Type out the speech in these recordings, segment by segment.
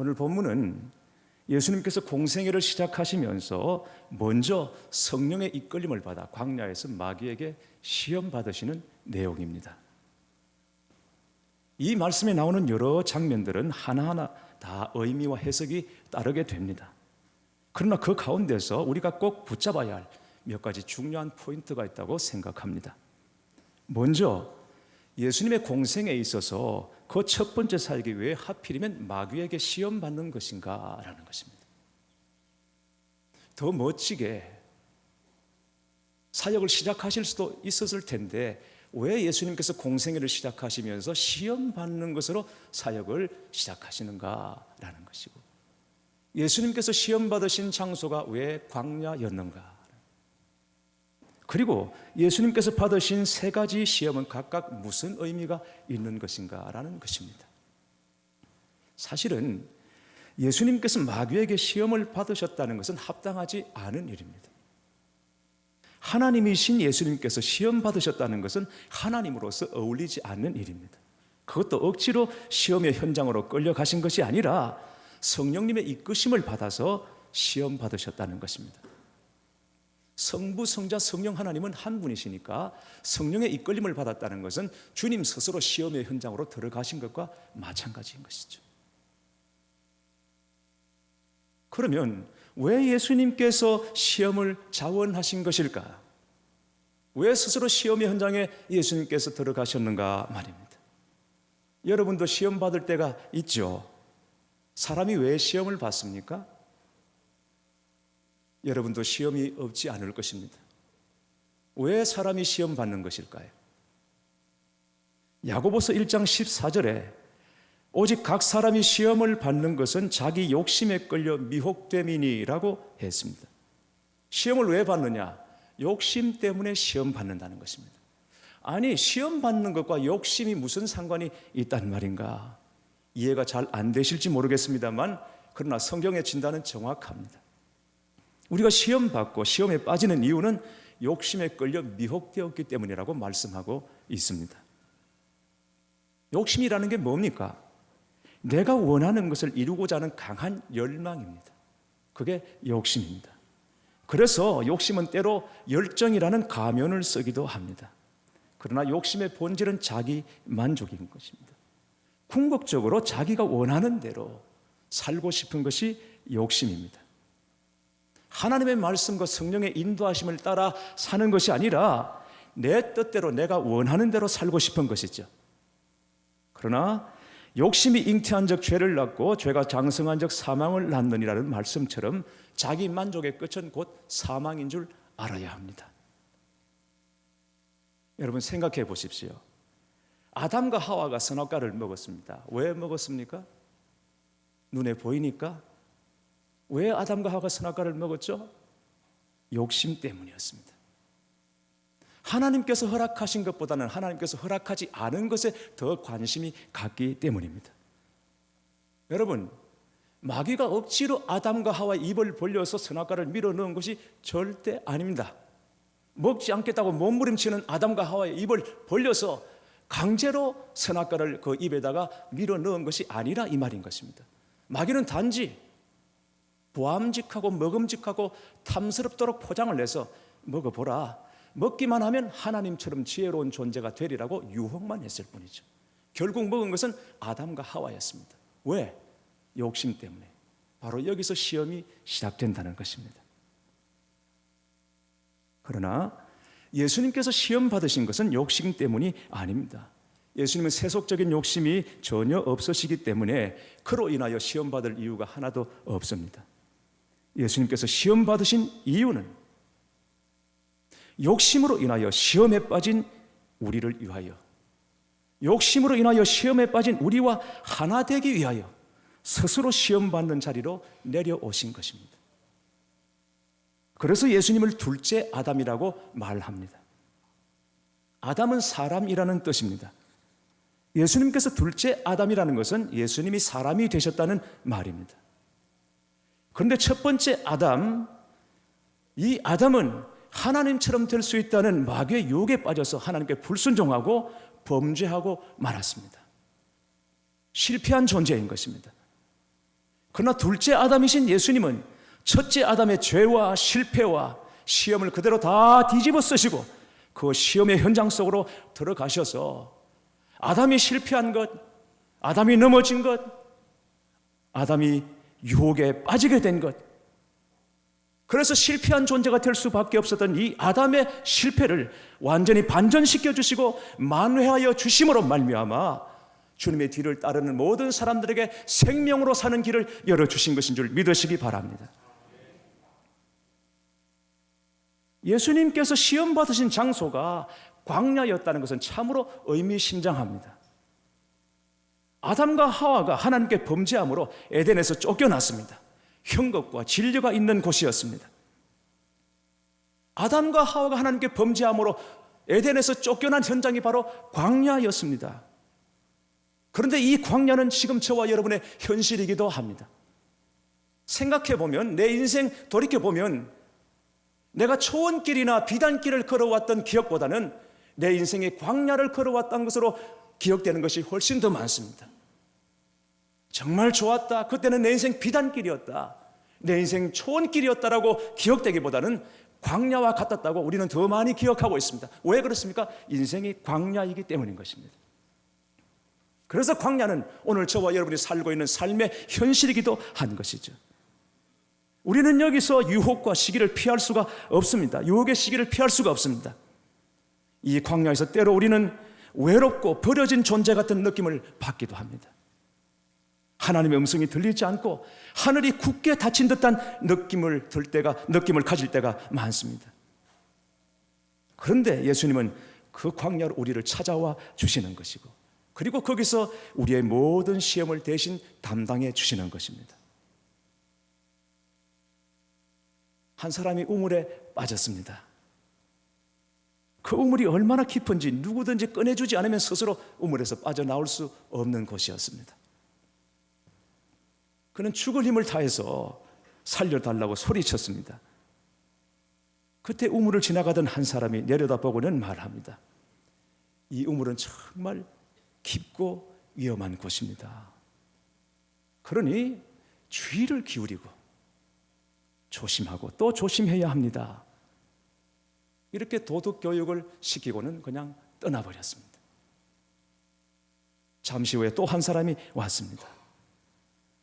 오늘 본문은 예수님께서 공생애를 시작하시면서 먼저 성령의 이끌림을 받아 광야에서 마귀에게 시험 받으시는 내용입니다. 이 말씀에 나오는 여러 장면들은 하나하나 다 의미와 해석이 따르게 됩니다. 그러나 그 가운데서 우리가 꼭 붙잡아야 할 몇 가지 중요한 포인트가 있다고 생각합니다. 먼저 예수님의 공생에 있어서 그 첫 번째 사역이 왜 하필이면 마귀에게 시험받는 것인가 라는 것입니다. 더 멋지게 사역을 시작하실 수도 있었을 텐데 왜 예수님께서 공생애를 시작하시면서 시험받는 것으로 사역을 시작하시는가라는 것이고, 예수님께서 시험받으신 장소가 왜 광야였는가, 그리고 예수님께서 받으신 세 가지 시험은 각각 무슨 의미가 있는 것인가라는 것입니다. 사실은 예수님께서 마귀에게 시험을 받으셨다는 것은 합당하지 않은 일입니다. 하나님이신 예수님께서 시험 받으셨다는 것은 하나님으로서 어울리지 않는 일입니다. 그것도 억지로 시험의 현장으로 끌려가신 것이 아니라 성령님의 이끄심을 받아서 시험 받으셨다는 것입니다. 성부, 성자, 성령 하나님은 한 분이시니까 성령의 이끌림을 받았다는 것은 주님 스스로 시험의 현장으로 들어가신 것과 마찬가지인 것이죠. 그러면 왜 예수님께서 시험을 자원하신 것일까? 왜 스스로 시험의 현장에 예수님께서 들어가셨는가 말입니다. 여러분도 시험 받을 때가 있죠. 사람이 왜 시험을 받습니까? 여러분도 시험이 없지 않을 것입니다. 왜 사람이 시험 받는 것일까요? 야고보서 1장 14절에 오직 각 사람이 시험을 받는 것은 자기 욕심에 끌려 미혹됨이니라고 했습니다. 시험을 왜 받느냐? 욕심 때문에 시험 받는다는 것입니다. 아니, 시험 받는 것과 욕심이 무슨 상관이 있단 말인가? 이해가 잘 안 되실지 모르겠습니다만 그러나 성경의 진단은 정확합니다. 우리가 시험 받고 시험에 빠지는 이유는 욕심에 끌려 미혹되었기 때문이라고 말씀하고 있습니다. 욕심이라는 게 뭡니까? 내가 원하는 것을 이루고자 하는 강한 열망입니다. 그게 욕심입니다. 그래서 욕심은 때로 열정이라는 가면을 쓰기도 합니다. 그러나 욕심의 본질은 자기 만족인 것입니다. 궁극적으로 자기가 원하는 대로 살고 싶은 것이 욕심입니다. 하나님의 말씀과 성령의 인도하심을 따라 사는 것이 아니라 내 뜻대로 내가 원하는 대로 살고 싶은 것이죠. 그러나 욕심이 잉태한 적 죄를 낳고 죄가 장성한 적 사망을 낳느니라는 말씀처럼 자기 만족의 끝은 곧 사망인 줄 알아야 합니다. 여러분 생각해 보십시오. 아담과 하와가 선악과를 먹었습니다. 왜 먹었습니까? 눈에 보이니까. 왜 아담과 하와가 선악과를 먹었죠? 욕심 때문이었습니다. 하나님께서 허락하신 것보다는 하나님께서 허락하지 않은 것에 더 관심이 갔기 때문입니다. 여러분, 마귀가 억지로 아담과 하와의 입을 벌려서 선악과를 밀어넣은 것이 절대 아닙니다. 먹지 않겠다고 몸부림치는 아담과 하와의 입을 벌려서 강제로 선악과를 그 입에다가 밀어넣은 것이 아니라 이 말인 것입니다. 마귀는 단지 보암직하고 먹음직하고 탐스럽도록 포장을 해서 먹어보라, 먹기만 하면 하나님처럼 지혜로운 존재가 되리라고 유혹만 했을 뿐이죠. 결국 먹은 것은 아담과 하와였습니다. 왜? 욕심 때문에. 바로 여기서 시험이 시작된다는 것입니다. 그러나 예수님께서 시험 받으신 것은 욕심 때문이 아닙니다. 예수님은 세속적인 욕심이 전혀 없으시기 때문에 그로 인하여 시험 받을 이유가 하나도 없습니다. 예수님께서 시험 받으신 이유는 욕심으로 인하여 시험에 빠진 우리를 위하여, 욕심으로 인하여 시험에 빠진 우리와 하나 되기 위하여 스스로 시험 받는 자리로 내려오신 것입니다. 그래서 예수님을 둘째 아담이라고 말합니다. 아담은 사람이라는 뜻입니다. 예수님께서 둘째 아담이라는 것은 예수님이 사람이 되셨다는 말입니다. 그런데 첫 번째 아담, 이 아담은 하나님처럼 될 수 있다는 마귀의 유혹에 빠져서 하나님께 불순종하고 범죄하고 말았습니다. 실패한 존재인 것입니다. 그러나 둘째 아담이신 예수님은 첫째 아담의 죄와 실패와 시험을 그대로 다 뒤집어 쓰시고 그 시험의 현장 속으로 들어가셔서 아담이 실패한 것, 아담이 넘어진 것, 아담이 유혹에 빠지게 된 것, 그래서 실패한 존재가 될 수밖에 없었던 이 아담의 실패를 완전히 반전시켜 주시고 만회하여 주심으로 말미암아 주님의 뒤를 따르는 모든 사람들에게 생명으로 사는 길을 열어주신 것인 줄 믿으시기 바랍니다. 예수님께서 시험 받으신 장소가 광야였다는 것은 참으로 의미심장합니다. 아담과 하와가 하나님께 범죄함으로 에덴에서 쫓겨났습니다. 형것과 진리가 있는 곳이었습니다. 아담과 하와가 하나님께 범죄함으로 에덴에서 쫓겨난 현장이 바로 광야였습니다. 그런데 이 광야는 지금 저와 여러분의 현실이기도 합니다. 생각해보면, 내 인생 돌이켜보면 내가 초원길이나 비단길을 걸어왔던 기억보다는 내 인생의 광야를 걸어왔던 것으로 기억되는 것이 훨씬 더 많습니다. 정말 좋았다, 그때는 내 인생 비단길이었다, 내 인생 초원길이었다라고 기억되기보다는 광야와 같았다고 우리는 더 많이 기억하고 있습니다. 왜 그렇습니까? 인생이 광야이기 때문인 것입니다. 그래서 광야는 오늘 저와 여러분이 살고 있는 삶의 현실이기도 한 것이죠. 우리는 여기서 유혹과 시기를 피할 수가 없습니다. 유혹의 시기를 피할 수가 없습니다. 이 광야에서 때로 우리는 외롭고 버려진 존재 같은 느낌을 받기도 합니다. 하나님의 음성이 들리지 않고 하늘이 굳게 닫힌 듯한 느낌을 가질 때가 많습니다. 그런데 예수님은 그 광야로 우리를 찾아와 주시는 것이고, 그리고 거기서 우리의 모든 시험을 대신 담당해 주시는 것입니다. 한 사람이 우물에 빠졌습니다. 그 우물이 얼마나 깊은지 누구든지 꺼내주지 않으면 스스로 우물에서 빠져나올 수 없는 곳이었습니다. 그는 죽을 힘을 다해서 살려달라고 소리쳤습니다. 그때 우물을 지나가던 한 사람이 내려다보고는 말합니다. 이 우물은 정말 깊고 위험한 곳입니다. 그러니 주의를 기울이고 조심하고 또 조심해야 합니다. 이렇게 도덕 교육을 시키고는 그냥 떠나버렸습니다. 잠시 후에 또 한 사람이 왔습니다.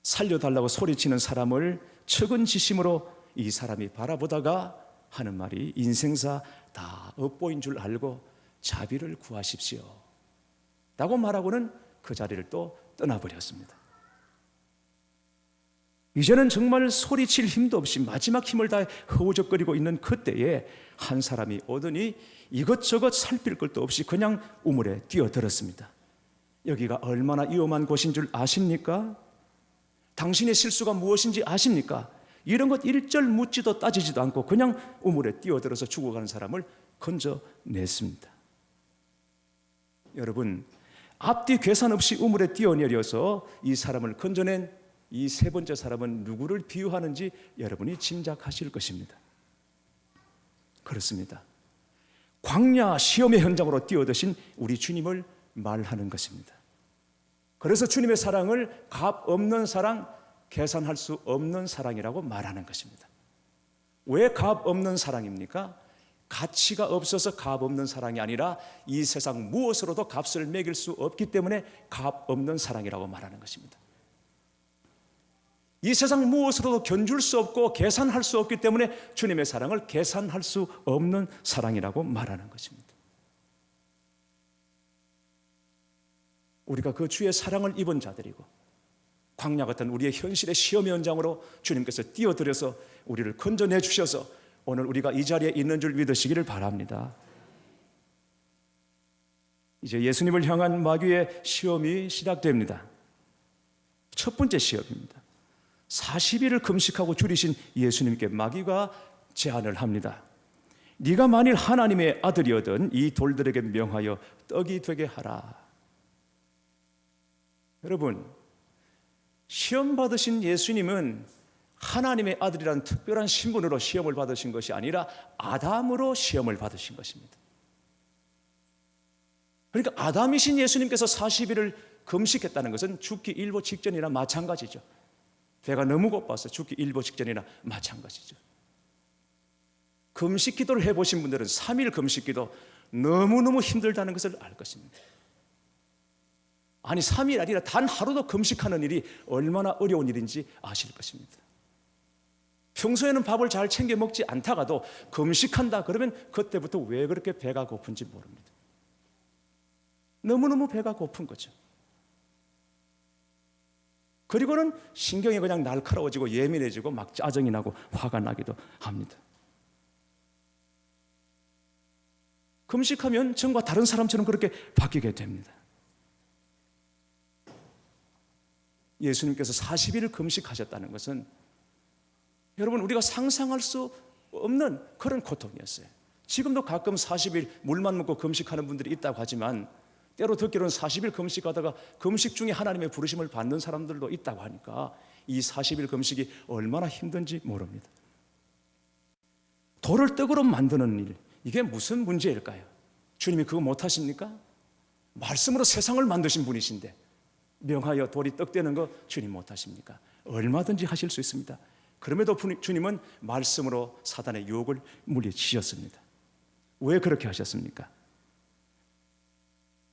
살려달라고 소리치는 사람을 측은지심으로 이 사람이 바라보다가 하는 말이, 인생사 다 엇보인 줄 알고 자비를 구하십시오 라고 말하고는 그 자리를 또 떠나버렸습니다. 이제는 정말 소리칠 힘도 없이 마지막 힘을 다해 허우적거리고 있는 그때에 한 사람이 오더니 이것저것 살필 것도 없이 그냥 우물에 뛰어들었습니다. 여기가 얼마나 위험한 곳인 줄 아십니까? 당신의 실수가 무엇인지 아십니까? 이런 것 일절 묻지도 따지지도 않고 그냥 우물에 뛰어들어서 죽어가는 사람을 건져냈습니다. 여러분, 앞뒤 계산 없이 우물에 뛰어내려서 이 사람을 건져낸 이 세 번째 사람은 누구를 비유하는지 여러분이 짐작하실 것입니다. 그렇습니다. 광야 시험의 현장으로 뛰어드신 우리 주님을 말하는 것입니다. 그래서 주님의 사랑을 값 없는 사랑, 계산할 수 없는 사랑이라고 말하는 것입니다. 왜 값 없는 사랑입니까? 가치가 없어서 값 없는 사랑이 아니라 이 세상 무엇으로도 값을 매길 수 없기 때문에 값 없는 사랑이라고 말하는 것입니다. 이 세상 무엇으로도 견줄 수 없고 계산할 수 없기 때문에 주님의 사랑을 계산할 수 없는 사랑이라고 말하는 것입니다. 우리가 그 주의 사랑을 입은 자들이고 광야 같은 우리의 현실의 시험 현장으로 주님께서 뛰어들여서 우리를 건져내 주셔서 오늘 우리가 이 자리에 있는 줄 믿으시기를 바랍니다. 이제 예수님을 향한 마귀의 시험이 시작됩니다. 첫 번째 시험입니다. 40일을 금식하고 줄이신 예수님께 마귀가 제안을 합니다. 네가 만일 하나님의 아들이거든 이 돌들에게 명하여 떡이 되게 하라. 여러분, 시험 받으신 예수님은 하나님의 아들이라는 특별한 신분으로 시험을 받으신 것이 아니라 아담으로 시험을 받으신 것입니다. 그러니까 아담이신 예수님께서 40일을 금식했다는 것은 죽기 일보 직전이나 마찬가지죠. 배가 너무 고파서 죽기 일보 직전이나 마찬가지죠. 금식 기도를 해보신 분들은 3일 금식 기도 너무너무 힘들다는 것을 알 것입니다. 아니 3일 아니라 단 하루도 금식하는 일이 얼마나 어려운 일인지 아실 것입니다. 평소에는 밥을 잘 챙겨 먹지 않다가도 금식한다 그러면 그때부터 왜 그렇게 배가 고픈지 모릅니다. 너무너무 배가 고픈 거죠. 그리고는 신경이 그냥 날카로워지고 예민해지고 막 짜증이 나고 화가 나기도 합니다. 금식하면 전과 다른 사람처럼 그렇게 바뀌게 됩니다. 예수님께서 40일 금식하셨다는 것은 여러분 우리가 상상할 수 없는 그런 고통이었어요. 지금도 가끔 40일 물만 먹고 금식하는 분들이 있다고 하지만 때로 듣기로는 40일 금식하다가 금식 중에 하나님의 부르심을 받는 사람들도 있다고 하니까 이 40일 금식이 얼마나 힘든지 모릅니다. 돌을 떡으로 만드는 일, 이게 무슨 문제일까요? 주님이 그거 못하십니까? 말씀으로 세상을 만드신 분이신데 명하여 돌이 떡 되는 거 주님 못하십니까? 얼마든지 하실 수 있습니다. 그럼에도 주님은 말씀으로 사단의 유혹을 물리치셨습니다. 왜 그렇게 하셨습니까?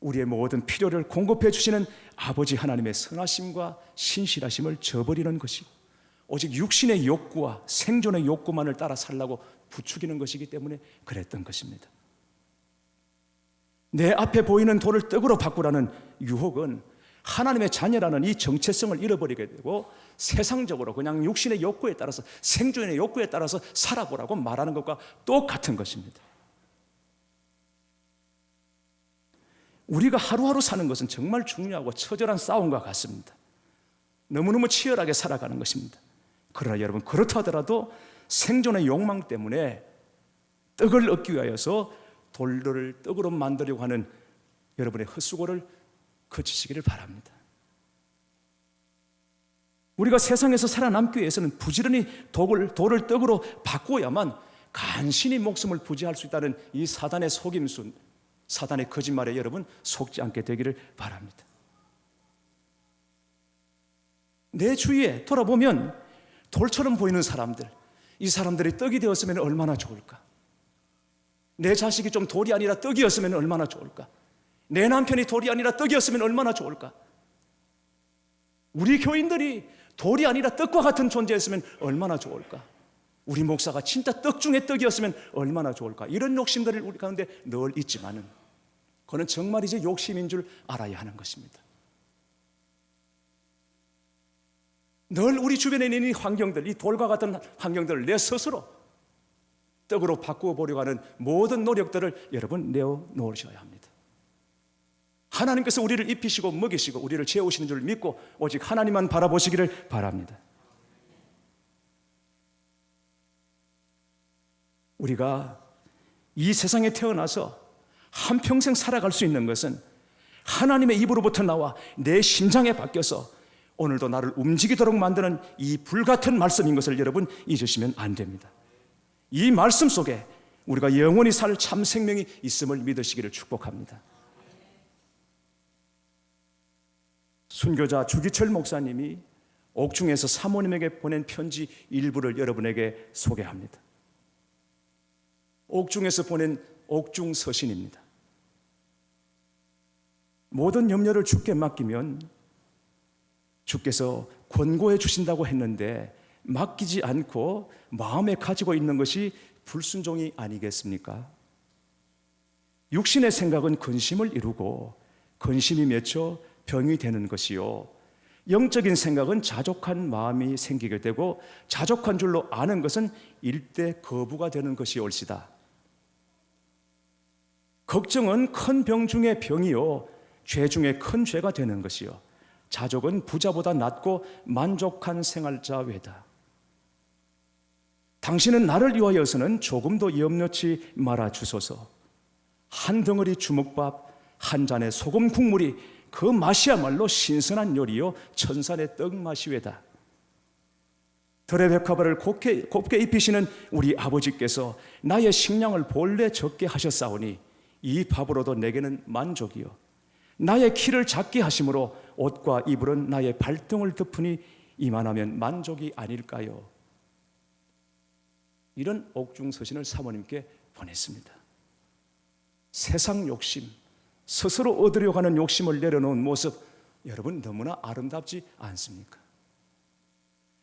우리의 모든 필요를 공급해 주시는 아버지 하나님의 선하심과 신실하심을 저버리는 것이고 오직 육신의 욕구와 생존의 욕구만을 따라 살라고 부추기는 것이기 때문에 그랬던 것입니다. 내 앞에 보이는 돌을 떡으로 바꾸라는 유혹은 하나님의 자녀라는 이 정체성을 잃어버리게 되고 세상적으로 그냥 육신의 욕구에 따라서 생존의 욕구에 따라서 살아보라고 말하는 것과 똑같은 것입니다. 우리가 하루하루 사는 것은 정말 중요하고 처절한 싸움과 같습니다. 너무너무 치열하게 살아가는 것입니다. 그러나 여러분 그렇다 하더라도 생존의 욕망 때문에 떡을 얻기 위하여서 돌들을 떡으로 만들려고 하는 여러분의 헛수고를 그치시기를 바랍니다. 우리가 세상에서 살아남기 위해서는 부지런히 돌을 떡으로 바꾸어야만 간신히 목숨을 부지할 수 있다는 이 사단의 속임수, 사단의 거짓말에 여러분 속지 않게 되기를 바랍니다. 내 주위에 돌아보면 돌처럼 보이는 사람들, 이 사람들이 떡이 되었으면 얼마나 좋을까? 내 자식이 좀 돌이 아니라 떡이었으면 얼마나 좋을까? 내 남편이 돌이 아니라 떡이었으면 얼마나 좋을까? 우리 교인들이 돌이 아니라 떡과 같은 존재였으면 얼마나 좋을까? 우리 목사가 진짜 떡 중에 떡이었으면 얼마나 좋을까? 이런 욕심들을 우리 가운데 늘 있지만은 그건 정말 이제 욕심인 줄 알아야 하는 것입니다. 늘 우리 주변에 있는 이 환경들, 이 돌과 같은 환경들을 내 스스로 떡으로 바꾸어 보려고 하는 모든 노력들을 여러분 내어놓으셔야 합니다. 하나님께서 우리를 입히시고 먹이시고 우리를 재우시는 줄 믿고 오직 하나님만 바라보시기를 바랍니다. 우리가 이 세상에 태어나서 한평생 살아갈 수 있는 것은 하나님의 입으로부터 나와 내 심장에 박혀서 오늘도 나를 움직이도록 만드는 이 불같은 말씀인 것을 여러분 잊으시면 안 됩니다. 이 말씀 속에 우리가 영원히 살 참 생명이 있음을 믿으시기를 축복합니다. 순교자 주기철 목사님이 옥중에서 사모님에게 보낸 편지 일부를 여러분에게 소개합니다. 옥중에서 보낸 옥중 서신입니다. 모든 염려를 주께 맡기면 주께서 권고해 주신다고 했는데 맡기지 않고 마음에 가지고 있는 것이 불순종이 아니겠습니까? 육신의 생각은 근심을 이루고 근심이 맺혀 병이 되는 것이요, 영적인 생각은 자족한 마음이 생기게 되고 자족한 줄로 아는 것은 일대 거부가 되는 것이 옳시다. 걱정은 큰 병 중의 병이요 죄 중에 큰 죄가 되는 것이요 자족은 부자보다 낫고 만족한 생활자 외다. 당신은 나를 위하여서는 조금도 염려치 말아 주소서. 한 덩어리 주먹밥, 한 잔의 소금 국물이 그 맛이야말로 신선한 요리요 천산의 떡 맛이 외다. 들의 백화발을 곱게 입히시는 우리 아버지께서 나의 식량을 본래 적게 하셨사오니 이 밥으로도 내게는 만족이요 나의 키를 작게 하심으로 옷과 이불은 나의 발등을 덮으니 이만하면 만족이 아닐까요? 이런 옥중서신을 사모님께 보냈습니다. 세상 욕심, 스스로 얻으려고 하는 욕심을 내려놓은 모습, 여러분 너무나 아름답지 않습니까?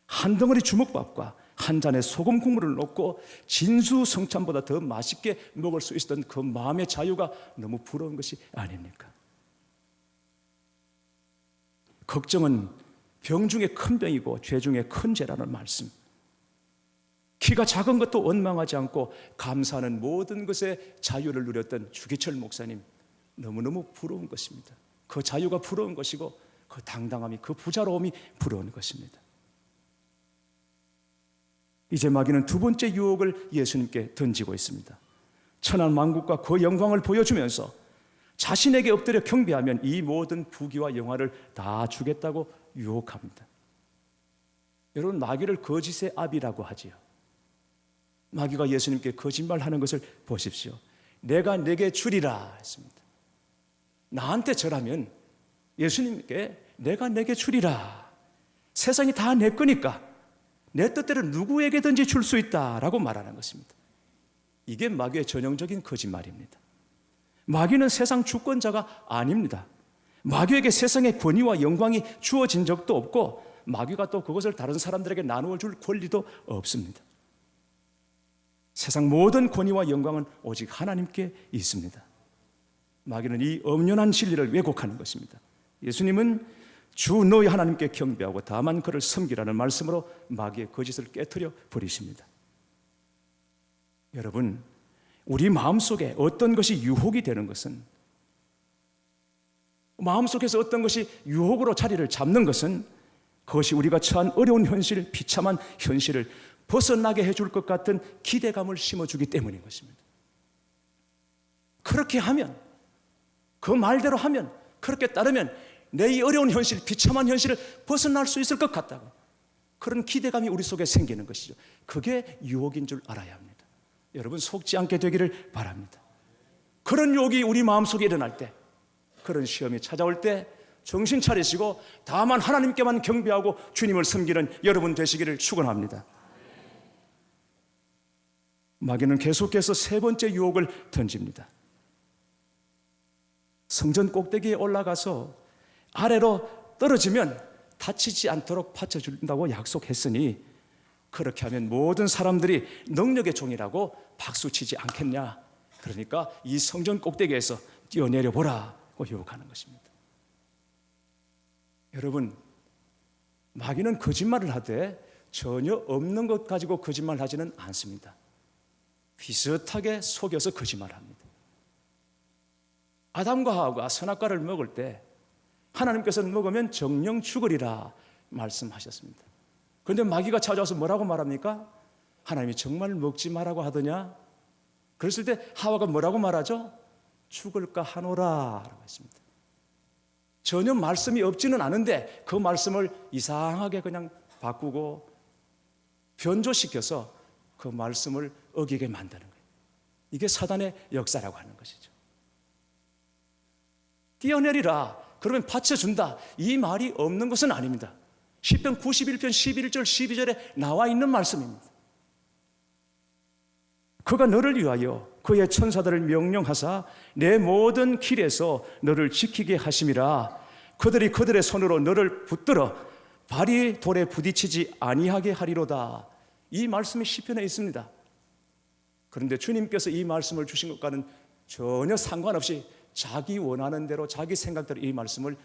한 덩어리 주먹밥과 한 잔의 소금 국물을 넣고 진수성찬보다 더 맛있게 먹을 수 있었던 그 마음의 자유가 너무 부러운 것이 아닙니까? 걱정은 병 중에 큰 병이고 죄 중에 큰 죄라는 말씀. 키가 작은 것도 원망하지 않고 감사하는 모든 것에 자유를 누렸던 주기철 목사님, 너무너무 부러운 것입니다. 그 자유가 부러운 것이고 그 당당함이, 그 부자로움이 부러운 것입니다. 이제 마귀는 두 번째 유혹을 예수님께 던지고 있습니다. 천한 만국과 그 영광을 보여주면서 자신에게 엎드려 경배하면 이 모든 부귀와 영화를 다 주겠다고 유혹합니다. 여러분, 마귀를 거짓의 아비라고 하지요. 마귀가 예수님께 거짓말하는 것을 보십시오. 내가 내게 주리라 했습니다. 나한테 절하면 예수님께 내가 내게 주리라, 세상이 다 내 거니까 내 뜻대로 누구에게든지 줄 수 있다라고 말하는 것입니다. 이게 마귀의 전형적인 거짓말입니다. 마귀는 세상 주권자가 아닙니다. 마귀에게 세상의 권위와 영광이 주어진 적도 없고 마귀가 또 그것을 다른 사람들에게 나누어 줄 권리도 없습니다. 세상 모든 권위와 영광은 오직 하나님께 있습니다. 마귀는 이 엄연한 진리를 왜곡하는 것입니다. 예수님은 주 너희 하나님께 경배하고 다만 그를 섬기라는 말씀으로 마귀의 거짓을 깨트려 버리십니다. 여러분, 우리 마음속에 어떤 것이 유혹이 되는 것은, 마음속에서 어떤 것이 유혹으로 자리를 잡는 것은 그것이 우리가 처한 어려운 현실, 비참한 현실을 벗어나게 해줄 것 같은 기대감을 심어주기 때문인 것입니다. 그렇게 하면, 그 말대로 하면, 그렇게 따르면 내 이 어려운 현실, 비참한 현실을 벗어날 수 있을 것 같다고, 그런 기대감이 우리 속에 생기는 것이죠. 그게 유혹인 줄 알아야 합니다. 여러분, 속지 않게 되기를 바랍니다. 그런 유혹이 우리 마음속에 일어날 때, 그런 시험이 찾아올 때 정신 차리시고 다만 하나님께만 경배하고 주님을 섬기는 여러분 되시기를 축원합니다. 마귀는 계속해서 세 번째 유혹을 던집니다. 성전 꼭대기에 올라가서 아래로 떨어지면 다치지 않도록 받쳐준다고 약속했으니 그렇게 하면 모든 사람들이 능력의 종이라고 박수치지 않겠냐. 그러니까 이 성전 꼭대기에서 뛰어내려 보라고 유혹하는 것입니다. 여러분, 마귀는 거짓말을 하되 전혀 없는 것 가지고 거짓말하지는 않습니다. 비슷하게 속여서 거짓말합니다. 아담과 하와가 선악과를 먹을 때 하나님께서는 먹으면 정령 죽으리라 말씀하셨습니다. 그런데 마귀가 찾아와서 뭐라고 말합니까? 하나님이 정말 먹지 말라고 하더냐? 그랬을 때 하와가 뭐라고 말하죠? 죽을까 하노라 라고 했습니다. 전혀 말씀이 없지는 않은데 그 말씀을 이상하게 그냥 바꾸고 변조시켜서 그 말씀을 어기게 만드는 거예요. 이게 사단의 역사라고 하는 것이죠. 뛰어내리라, 그러면 받쳐준다, 이 말이 없는 것은 아닙니다. 시편 91편 11절 12절에 나와 있는 말씀입니다. 그가 너를 위하여 그의 천사들을 명령하사 내 모든 길에서 너를 지키게 하심이라. 그들이 그들의 손으로 너를 붙들어 발이 돌에 부딪히지 아니하게 하리로다. 이 말씀이 시편에 있습니다. 그런데 주님께서 이 말씀을 주신 것과는 전혀 상관없이 자기 원하는 대로, 자기 생각대로 이 말씀을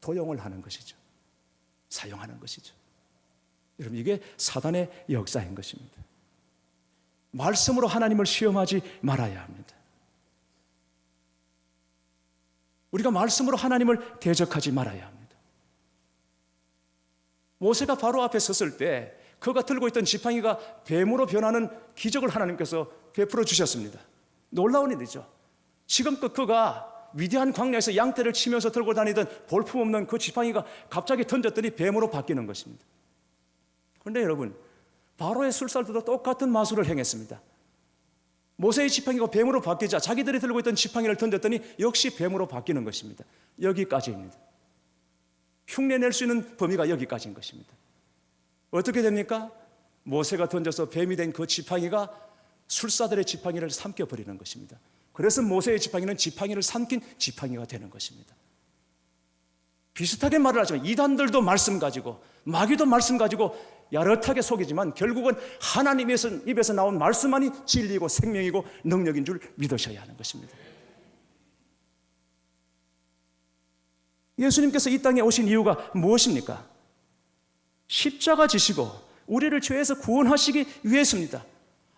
도용을 하는 것이죠. 사용하는 것이죠. 여러분, 이게 사단의 역사인 것입니다. 말씀으로 하나님을 시험하지 말아야 합니다. 우리가 말씀으로 하나님을 대적하지 말아야 합니다. 모세가 바로 앞에 섰을 때 그가 들고 있던 지팡이가 뱀으로 변하는 기적을 하나님께서 베풀어 주셨습니다. 놀라운 일이죠. 지금껏 그가 위대한 광야에서 양떼를 치면서 들고 다니던 볼품없는 그 지팡이가 갑자기 던졌더니 뱀으로 바뀌는 것입니다. 그런데 여러분, 바로의 술살들도 똑같은 마술을 행했습니다. 모세의 지팡이가 뱀으로 바뀌자 자기들이 들고 있던 지팡이를 던졌더니 역시 뱀으로 바뀌는 것입니다. 여기까지입니다. 흉내낼 수 있는 범위가 여기까지인 것입니다. 어떻게 됩니까? 모세가 던져서 뱀이 된 그 지팡이가 술사들의 지팡이를 삼켜버리는 것입니다. 그래서 모세의 지팡이는 지팡이를 삼킨 지팡이가 되는 것입니다. 비슷하게 말을 하지만 이단들도 말씀 가지고 마귀도 말씀 가지고 야릇하게 속이지만 결국은 하나님 입에서 나온 말씀만이 진리이고 생명이고 능력인 줄 믿으셔야 하는 것입니다. 예수님께서 이 땅에 오신 이유가 무엇입니까? 십자가 지시고 우리를 죄에서 구원하시기 위해서입니다.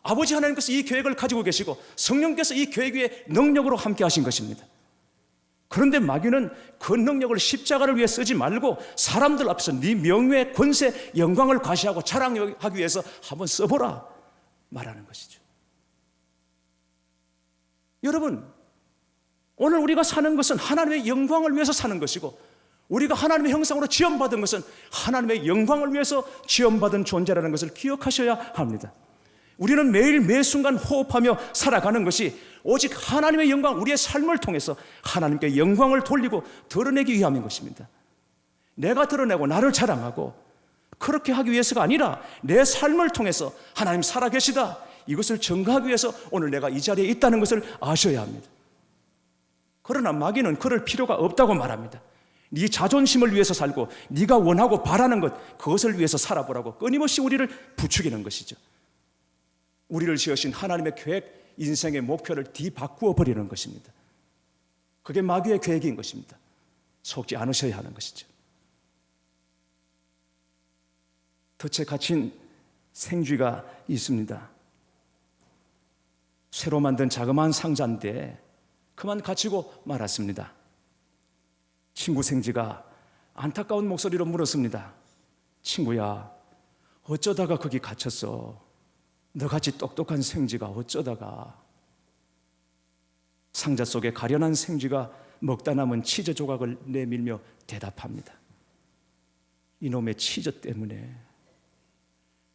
아버지 하나님께서 이 계획을 가지고 계시고 성령께서 이 계획 위에 능력으로 함께 하신 것입니다. 그런데 마귀는 그 능력을 십자가를 위해 쓰지 말고 사람들 앞에서 네 명예, 권세, 영광을 과시하고 자랑하기 위해서 한번 써보라 말하는 것이죠. 여러분, 오늘 우리가 사는 것은 하나님의 영광을 위해서 사는 것이고 우리가 하나님의 형상으로 지음받은 것은 하나님의 영광을 위해서 지음받은 존재라는 것을 기억하셔야 합니다. 우리는 매일 매 순간 호흡하며 살아가는 것이 오직 하나님의 영광, 우리의 삶을 통해서 하나님께 영광을 돌리고 드러내기 위함인 것입니다. 내가 드러내고 나를 자랑하고 그렇게 하기 위해서가 아니라 내 삶을 통해서 하나님 살아계시다, 이것을 증거하기 위해서 오늘 내가 이 자리에 있다는 것을 아셔야 합니다. 그러나 마귀는 그럴 필요가 없다고 말합니다. 네 자존심을 위해서 살고 네가 원하고 바라는 것, 그것을 위해서 살아보라고 끊임없이 우리를 부추기는 것이죠. 우리를 지으신 하나님의 계획, 인생의 목표를 뒤바꾸어 버리는 것입니다. 그게 마귀의 계획인 것입니다. 속지 않으셔야 하는 것이죠. 덫에 갇힌 생쥐가 있습니다. 새로 만든 자그마한 상자인데 그만 갇히고 말았습니다. 친구 생쥐가 안타까운 목소리로 물었습니다. 친구야, 어쩌다가 거기 갇혔어? 너같이 똑똑한 생쥐가 어쩌다가. 상자 속에 가련한 생쥐가 먹다 남은 치즈 조각을 내밀며 대답합니다. 이놈의 치즈 때문에.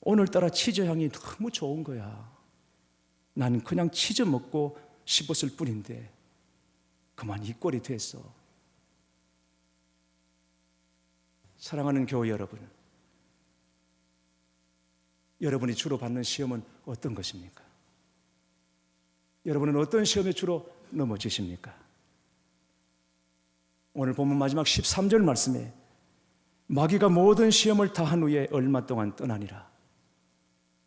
오늘따라 치즈 향이 너무 좋은 거야. 난 그냥 치즈 먹고 싶었을 뿐인데 그만 이 꼴이 됐어. 사랑하는 교회 여러분, 여러분이 주로 받는 시험은 어떤 것입니까? 여러분은 어떤 시험에 주로 넘어지십니까? 오늘 본문 마지막 13절 말씀에 마귀가 모든 시험을 다 한 후에 얼마 동안 떠나니라.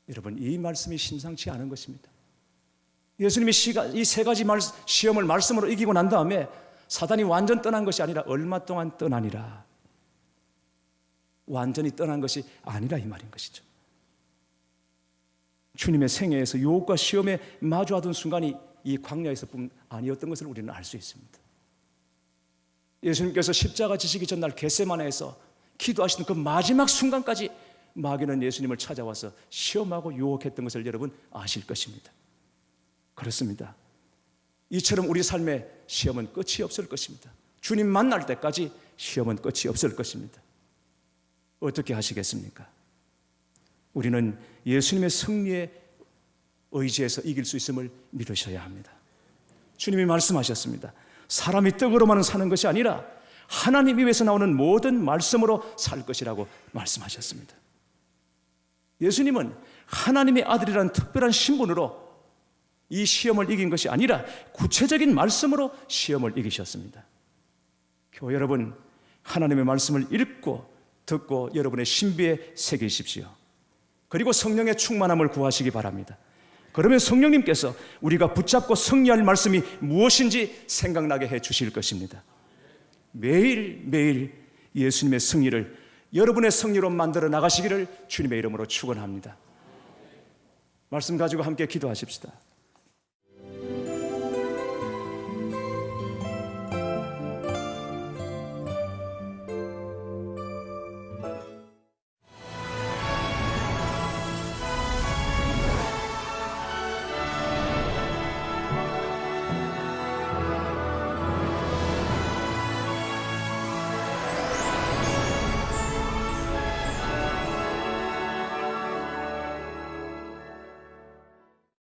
여러분, 이 말씀이 심상치 않은 것입니다. 예수님이 이 세 가지 시험을 말씀으로 이기고 난 다음에 사단이 완전 떠난 것이 아니라 얼마 동안 떠나니라. 완전히 떠난 것이 아니라 이 말인 것이죠. 주님의 생애에서 유혹과 시험에 마주하던 순간이 이 광야에서뿐 아니었던 것을 우리는 알 수 있습니다. 예수님께서 십자가 지시기 전날 겟세마네에서 기도하시는 그 마지막 순간까지 마귀는 예수님을 찾아와서 시험하고 유혹했던 것을 여러분 아실 것입니다. 그렇습니다. 이처럼 우리 삶의 시험은 끝이 없을 것입니다. 주님 만날 때까지 시험은 끝이 없을 것입니다. 어떻게 하시겠습니까? 우리는 예수님의 승리에 의지해서 이길 수 있음을 믿으셔야 합니다. 주님이 말씀하셨습니다. 사람이 떡으로만 사는 것이 아니라 하나님 입에서 나오는 모든 말씀으로 살 것이라고 말씀하셨습니다. 예수님은 하나님의 아들이라는 특별한 신분으로 이 시험을 이긴 것이 아니라 구체적인 말씀으로 시험을 이기셨습니다. 교회 여러분, 하나님의 말씀을 읽고 듣고 여러분의 신비에 새기십시오. 그리고 성령의 충만함을 구하시기 바랍니다. 그러면 성령님께서 우리가 붙잡고 승리할 말씀이 무엇인지 생각나게 해 주실 것입니다. 매일매일 예수님의 승리를 여러분의 승리로 만들어 나가시기를 주님의 이름으로 축원합니다. 말씀 가지고 함께 기도하십시다.